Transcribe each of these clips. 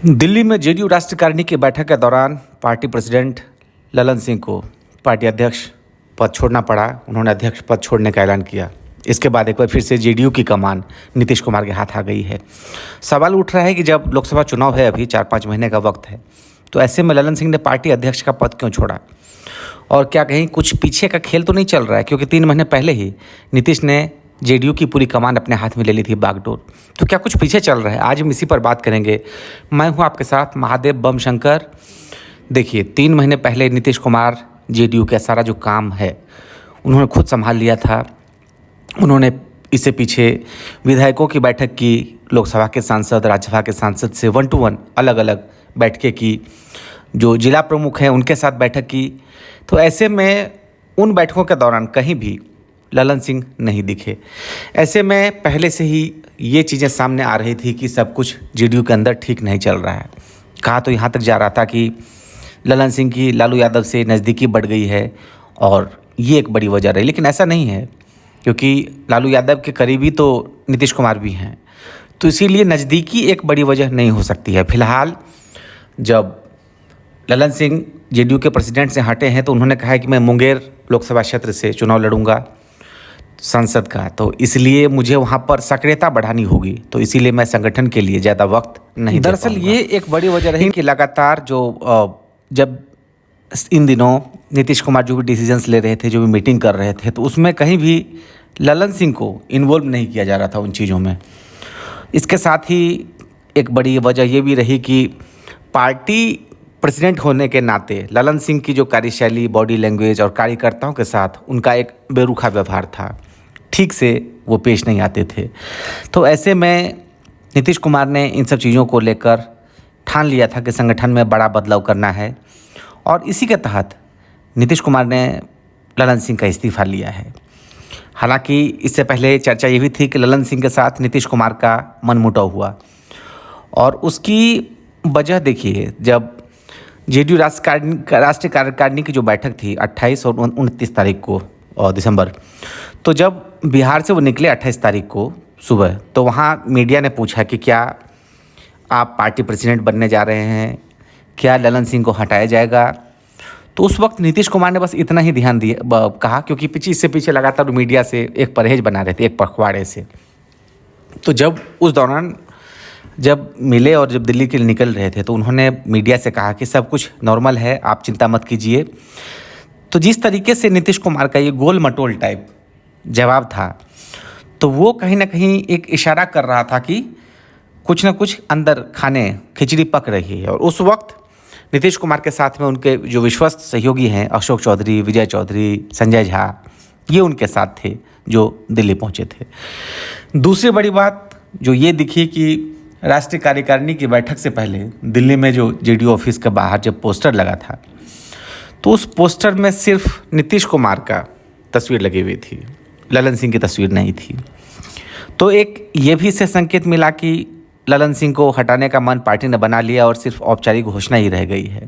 दिल्ली में जेडीयू राष्ट्रीय कार्यकारिणी की बैठक के दौरान पार्टी प्रेसिडेंट ललन सिंह को पार्टी अध्यक्ष पद छोड़ना पड़ा। उन्होंने अध्यक्ष पद छोड़ने का ऐलान किया। इसके बाद एक बार फिर से जेडीयू की कमान नीतीश कुमार के हाथ आ गई है। सवाल उठ रहा है कि जब लोकसभा चुनाव है, अभी 4-5 महीने का वक्त है, तो ऐसे में ललन सिंह ने पार्टी अध्यक्ष का पद क्यों छोड़ा? और क्या कहीं कुछ पीछे का खेल तो नहीं चल रहा है? क्योंकि 3 महीने पहले ही नीतीश ने जेडीयू की पूरी कमान अपने हाथ में ले ली थी, बागडोर। तो क्या कुछ पीछे चल रहा है? आज हम इसी पर बात करेंगे। मैं हूं आपके साथ महादेव बम शंकर। देखिए, 3 महीने पहले नीतीश कुमार जेडीयू का सारा जो काम है उन्होंने खुद संभाल लिया था। उन्होंने इससे पीछे विधायकों की बैठक की, लोकसभा के सांसद, राज्यसभा के सांसद से 1 to 1 अलग अलग बैठकें की, जो जिला प्रमुख हैं उनके साथ बैठक की। तो ऐसे में उन बैठकों के दौरान कहीं भी ललन सिंह नहीं दिखे। ऐसे में पहले से ही ये चीज़ें सामने आ रही थी कि सब कुछ जेडीयू के अंदर ठीक नहीं चल रहा है। कहा तो यहाँ तक जा रहा था कि ललन सिंह की लालू यादव से नज़दीकी बढ़ गई है और ये एक बड़ी वजह रही। लेकिन ऐसा नहीं है, क्योंकि लालू यादव के करीबी तो नीतीश कुमार भी हैं, तो इसीलिए नज़दीकी एक बड़ी वजह नहीं हो सकती है। फिलहाल जब ललन सिंह जेडीयू के प्रेसिडेंट से हटे हैं तो उन्होंने कहा है कि मैं मुंगेर लोकसभा क्षेत्र से चुनाव लड़ूंगा संसद का, तो इसलिए मुझे वहाँ पर सक्रियता बढ़ानी होगी, तो इसीलिए मैं संगठन के लिए ज़्यादा वक्त नहीं दे पाऊंगा। दरअसल ये एक बड़ी वजह रही कि लगातार जब इन दिनों नीतीश कुमार जो भी डिसीजंस ले रहे थे, जो भी मीटिंग कर रहे थे, तो उसमें कहीं भी ललन सिंह को इन्वॉल्व नहीं किया जा रहा था उन चीज़ों में। इसके साथ ही एक बड़ी वजह ये भी रही कि पार्टी प्रेसिडेंट होने के नाते ललन सिंह की जो कार्यशैली, बॉडी लैंग्वेज और कार्यकर्ताओं के साथ उनका एक बेरुखा व्यवहार था, ठीक से वो पेश नहीं आते थे। तो ऐसे में नीतीश कुमार ने इन सब चीज़ों को लेकर ठान लिया था कि संगठन में बड़ा बदलाव करना है, और इसी के तहत नीतीश कुमार ने ललन सिंह का इस्तीफ़ा लिया है। हालांकि इससे पहले चर्चा ये भी थी कि ललन सिंह के साथ नीतीश कुमार का मनमुटाव हुआ, और उसकी वजह देखिए, जब जेडीयू राष्ट्रीय कार्यकारिणी की जो बैठक थी 28 और 29 तारीख को दिसंबर, तो जब बिहार से वो निकले 28 तारीख को सुबह, तो वहाँ मीडिया ने पूछा कि क्या आप पार्टी प्रेसिडेंट बनने जा रहे हैं, क्या ललन सिंह को हटाया जाएगा? तो उस वक्त नीतीश कुमार ने बस इतना ही ध्यान दिया कहा, क्योंकि इससे पीछे लगातार मीडिया से एक परहेज बना रहे थे, एक पखवाड़े से। तो जब उस दौरान जब मिले और जब दिल्ली के लिए निकल रहे थे, तो उन्होंने मीडिया से कहा कि सब कुछ नॉर्मल है, आप चिंता मत कीजिए। तो जिस तरीके से नीतीश कुमार का ये गोल मटोल टाइप जवाब था, तो वो कहीं ना कहीं एक इशारा कर रहा था कि कुछ ना कुछ अंदर खाने खिचड़ी पक रही है। और उस वक्त नीतीश कुमार के साथ में उनके जो विश्वस्त सहयोगी हैं, अशोक चौधरी, विजय चौधरी, संजय झा, ये उनके साथ थे जो दिल्ली पहुंचे थे। दूसरी बड़ी बात जो ये दिखी कि राष्ट्रीय कार्यकारिणी की बैठक से पहले दिल्ली में जो जेडीयू ऑफिस के बाहर जब पोस्टर लगा था, तो उस पोस्टर में सिर्फ नीतीश कुमार का तस्वीर लगी हुई थी, ललन सिंह की तस्वीर नहीं थी। तो एक ये भी इससे संकेत मिला कि ललन सिंह को हटाने का मन पार्टी ने बना लिया और सिर्फ औपचारिक घोषणा ही रह गई है।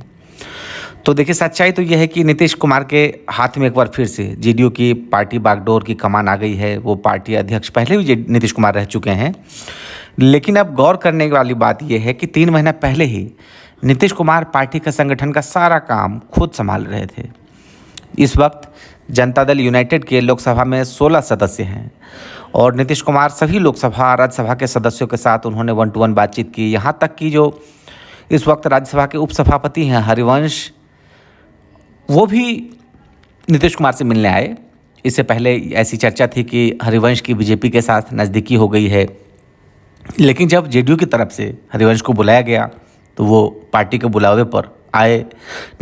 तो देखिए, सच्चाई तो यह है कि नीतीश कुमार के हाथ में एक बार फिर से जेडीयू की पार्टी बागडोर की कमान आ गई है। वो पार्टी अध्यक्ष पहले भी नीतीश कुमार रह चुके हैं, लेकिन अब गौर करने वाली बात यह है कि 3 महीना पहले ही नीतीश कुमार पार्टी का संगठन का सारा काम खुद संभाल रहे थे। इस वक्त जनता दल यूनाइटेड के लोकसभा में 16 सदस्य हैं, और नीतीश कुमार सभी लोकसभा, राज्यसभा के सदस्यों के साथ उन्होंने 1 to 1 बातचीत की। यहाँ तक कि जो इस वक्त राज्यसभा के उपसभापति हैं हरिवंश, वो भी नीतीश कुमार से मिलने आए। इससे पहले ऐसी चर्चा थी कि हरिवंश की बीजेपी के साथ नज़दीकी हो गई है, लेकिन जब जेडीयू की तरफ से हरिवंश को बुलाया गया तो वो पार्टी के बुलावे पर आए,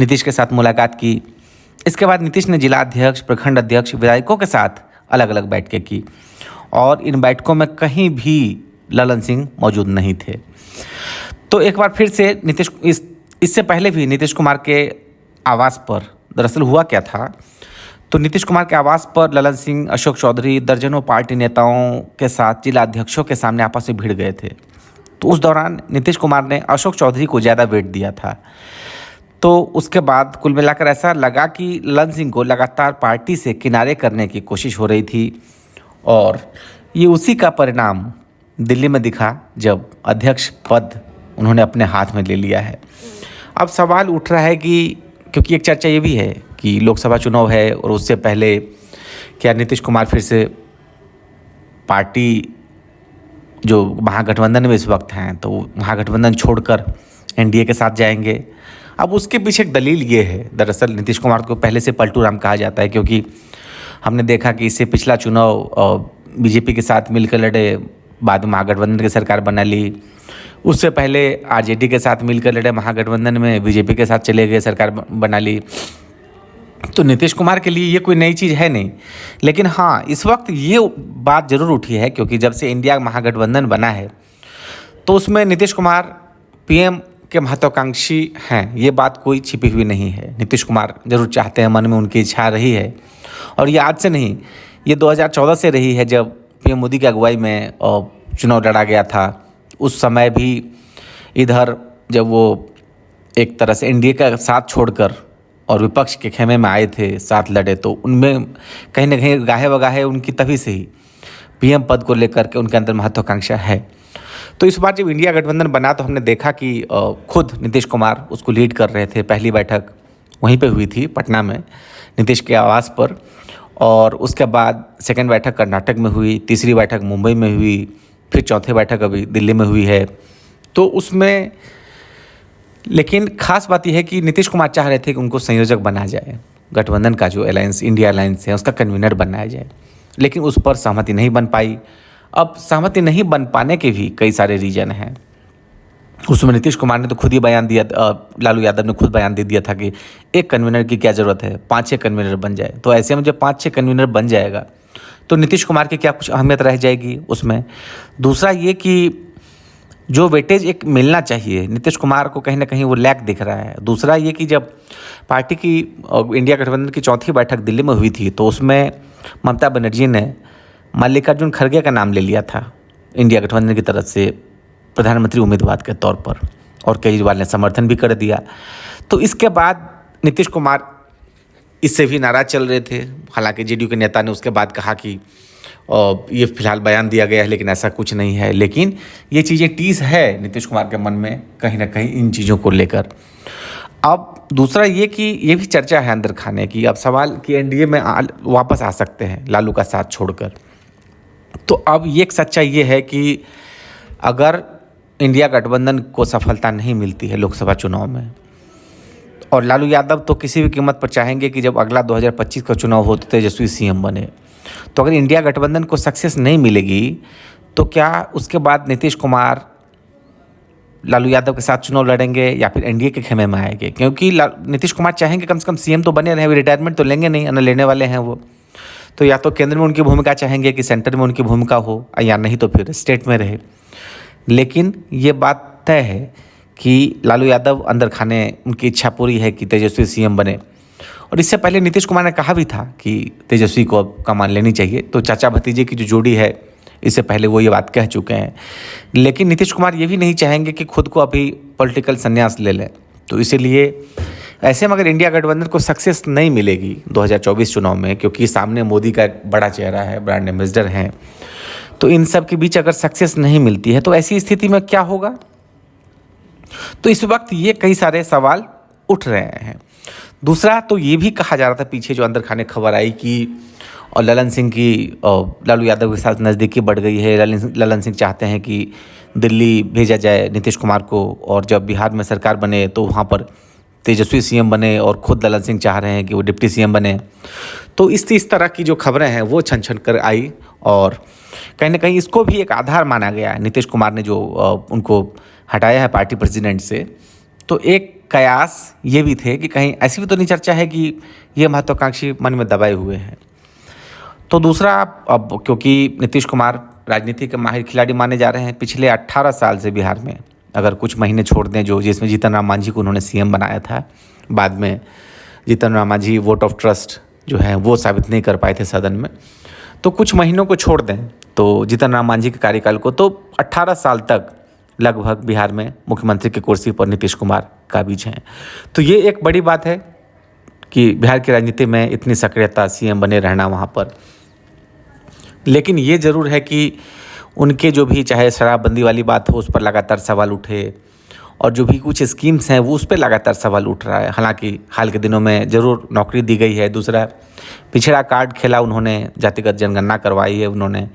नीतीश के साथ मुलाकात की। इसके बाद नीतीश ने जिला अध्यक्ष, प्रखंड अध्यक्ष, विधायकों के साथ अलग अलग बैठकें की, और इन बैठकों में कहीं भी ललन सिंह मौजूद नहीं थे। तो एक बार फिर से इससे पहले भी नीतीश कुमार के आवास पर दरअसल हुआ क्या था, तो नीतीश कुमार के आवास पर ललन सिंह, अशोक चौधरी, दर्जनों पार्टी नेताओं के साथ जिला अध्यक्षों के सामने आपस में भिड़ गए थे। तो उस दौरान नीतीश कुमार ने अशोक चौधरी को ज़्यादा वेट दिया था। तो उसके बाद कुल मिलाकर ऐसा लगा कि ललन सिंह को लगातार पार्टी से किनारे करने की कोशिश हो रही थी, और ये उसी का परिणाम दिल्ली में दिखा जब अध्यक्ष पद उन्होंने अपने हाथ में ले लिया है। अब सवाल उठ रहा है कि क्योंकि एक चर्चा ये भी है कि लोकसभा चुनाव है और उससे पहले क्या नीतीश कुमार फिर से पार्टी जो महागठबंधन में इस वक्त हैं तो महागठबंधन छोड़कर एनडीए के साथ जाएंगे। अब उसके पीछे एक दलील ये है, दरअसल नीतीश कुमार को पहले से पलटू राम कहा जाता है क्योंकि हमने देखा कि इससे पिछला चुनाव बीजेपी के साथ मिलकर लड़े, बाद में महागठबंधन की सरकार बना ली। उससे पहले आरजेडी के साथ मिलकर लड़े, महागठबंधन में बीजेपी के साथ चले गए, सरकार बना ली। तो नीतीश कुमार के लिए ये कोई नई चीज़ है नहीं, लेकिन हाँ इस वक्त ये बात ज़रूर उठी है क्योंकि जब से इंडिया महागठबंधन बना है तो उसमें नीतीश कुमार पीएम के महत्वाकांक्षी हैं, ये बात कोई छिपी हुई नहीं है। नीतीश कुमार जरूर चाहते हैं, मन में उनकी इच्छा रही है और ये आज से नहीं, ये 2014 से रही है जब पीएम मोदी की अगुवाई में चुनाव लड़ा गया था। उस समय भी इधर जब वो एक तरह से एनडीए का साथ छोड़कर और विपक्ष के खेमे में आए थे, साथ लड़े, तो उनमें कहीं ना कहीं गाहे बगाहे उनकी तभी से ही पीएम पद को लेकर के उनके अंदर महत्वाकांक्षा है। तो इस बार जब इंडिया गठबंधन बना तो हमने देखा कि खुद नीतीश कुमार उसको लीड कर रहे थे। पहली बैठक वहीं पे हुई थी पटना में नीतीश के आवास पर, और उसके बाद सेकंड बैठक कर्नाटक में हुई, तीसरी बैठक मुंबई में हुई, फिर चौथी बैठक अभी दिल्ली में हुई है। तो उसमें लेकिन खास बात यह है कि नीतीश कुमार चाह रहे थे कि उनको संयोजक बना जाए, गठबंधन का जो अलायंस इंडिया अलायंस है उसका कन्वीनर बनाया जाए, लेकिन उस पर सहमति नहीं बन पाई। अब सहमति नहीं बन पाने के भी कई सारे रीजन हैं। उसमें नीतीश कुमार ने तो खुद ही बयान दिया, लालू यादव ने खुद बयान दे दिया था कि एक कन्वीनर की क्या ज़रूरत है, 5-6 कन्वीनर बन जाए। तो ऐसे में जब 5-6 कन्वीनर बन जाएगा तो नीतीश कुमार की क्या कुछ अहमियत रह जाएगी उसमें। दूसरा ये कि जो वेटेज एक मिलना चाहिए नीतीश कुमार को कहीं ना कहीं वो लैक दिख रहा है। दूसरा ये कि जब पार्टी की इंडिया गठबंधन की चौथी बैठक दिल्ली में हुई थी तो उसमें ममता बनर्जी ने मल्लिकार्जुन खड़गे का नाम ले लिया था इंडिया गठबंधन की तरफ से प्रधानमंत्री उम्मीदवार के तौर पर, और केजरीवाल ने समर्थन भी कर दिया। तो इसके बाद नीतीश कुमार इससे भी नाराज चल रहे थे। हालांकि जेडीयू के नेता ने उसके बाद कहा कि ये फिलहाल बयान दिया गया है लेकिन ऐसा कुछ नहीं है, लेकिन ये चीज़ें टीस है नीतीश कुमार के मन में कहीं ना कहीं इन चीज़ों को लेकर। अब दूसरा ये कि ये भी चर्चा है अंदर खाने की, अब सवाल कि एनडीए में वापस आ सकते हैं लालू का साथ छोड़कर। तो अब ये एक सच्चाई ये है कि अगर इंडिया गठबंधन को सफलता नहीं मिलती है लोकसभा चुनाव में, और लालू यादव तो किसी भी कीमत पर चाहेंगे कि जब अगला 2025 का चुनाव हो तो तेजस्वी सीएम बने, तो अगर इंडिया गठबंधन को सक्सेस नहीं मिलेगी तो क्या उसके बाद नीतीश कुमार लालू यादव के साथ चुनाव लड़ेंगे या फिर एनडीए के खेमे में आएंगे? क्योंकि नीतीश कुमार चाहेंगे कम से कम सीएम तो बने रहे, रिटायरमेंट तो लेंगे नहीं, न लेने वाले हैं वो। तो या तो केंद्र में उनकी भूमिका चाहेंगे कि सेंटर में उनकी भूमिका हो, या नहीं तो फिर स्टेट में रहे। लेकिन ये बात तय है कि लालू यादव अंदर खाने उनकी इच्छा पूरी है कि तेजस्वी सीएम बने, और इससे पहले नीतीश कुमार ने कहा भी था कि तेजस्वी को अब कमान लेनी चाहिए। तो चाचा भतीजे की जो जोड़ी है इससे पहले वो ये बात कह चुके हैं, लेकिन नीतीश कुमार ये भी नहीं चाहेंगे कि खुद को अभी पॉलिटिकल संन्यास ले लें। तो इसीलिए ऐसे में अगर इंडिया गठबंधन को सक्सेस नहीं मिलेगी 2024 चुनाव में, क्योंकि सामने मोदी का एक बड़ा चेहरा है, ब्रांड एम्बेसडर हैं, तो इन सब के बीच अगर सक्सेस नहीं मिलती है तो ऐसी स्थिति में क्या होगा? तो इस वक्त ये कई सारे सवाल उठ रहे हैं। दूसरा तो ये भी कहा जा रहा था पीछे जो अंदर खाने खबर आई कि और ललन सिंह की लालू यादव के साथ नज़दीकी बढ़ गई है। ललन सिंह चाहते हैं कि दिल्ली भेजा जाए नीतीश कुमार को, और जब बिहार में सरकार बने तो वहाँ पर तेजस्वी सीएम बने, और खुद ललन सिंह चाह रहे हैं कि वो डिप्टी सीएम बने। तो इस तरह की जो खबरें हैं वो छन छन कर आई, और कहीं ना कहीं इसको भी एक आधार माना गया है। नीतीश कुमार ने जो उनको हटाया है पार्टी प्रेसिडेंट से, तो एक कयास ये भी थे कि कहीं ऐसी भी तो नहीं चर्चा है कि ये महत्वाकांक्षी मन में दबाए हुए हैं। तो दूसरा, अब क्योंकि नीतीश कुमार राजनीति के माहिर खिलाड़ी माने जा रहे हैं, पिछले 18 साल से बिहार में अगर कुछ महीने छोड़ दें जो जिसमें जीतन राम मांझी को उन्होंने सीएम बनाया था, बाद में Jitan Ram Manjhi vote of trust जो है वो साबित नहीं कर पाए थे सदन में, तो कुछ महीनों को छोड़ दें तो जीतन राम मांझी के कार्यकाल को, तो 18 साल तक लगभग बिहार में मुख्यमंत्री की कुर्सी पर नीतीश कुमार काबिज हैं। तो ये एक बड़ी बात है कि बिहार की राजनीति में इतनी सक्रियता, सीएम बने रहना वहाँ पर। लेकिन ये ज़रूर है कि उनके जो भी चाहे शराबबंदी वाली बात हो उस पर लगातार सवाल उठे, और जो भी कुछ स्कीम्स हैं वो उस पर लगातार सवाल उठ रहा है। हालांकि हाल के दिनों में ज़रूर नौकरी दी गई है, दूसरा पिछड़ा कार्ड खेला उन्होंने, जातिगत जनगणना करवाई है उन्होंने,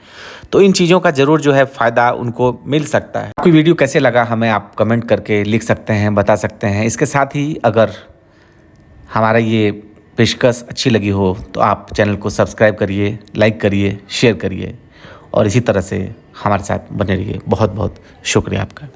तो इन चीज़ों का ज़रूर जो है फ़ायदा उनको मिल सकता है। आपको वीडियो कैसे लगा हमें आप कमेंट करके लिख सकते हैं, बता सकते हैं। इसके साथ ही अगर हमारा ये पेशकश अच्छी लगी हो तो आप चैनल को सब्सक्राइब करिए, लाइक करिए, शेयर करिए और इसी तरह से हमारे साथ बने रहिए। बहुत बहुत शुक्रिया आपका।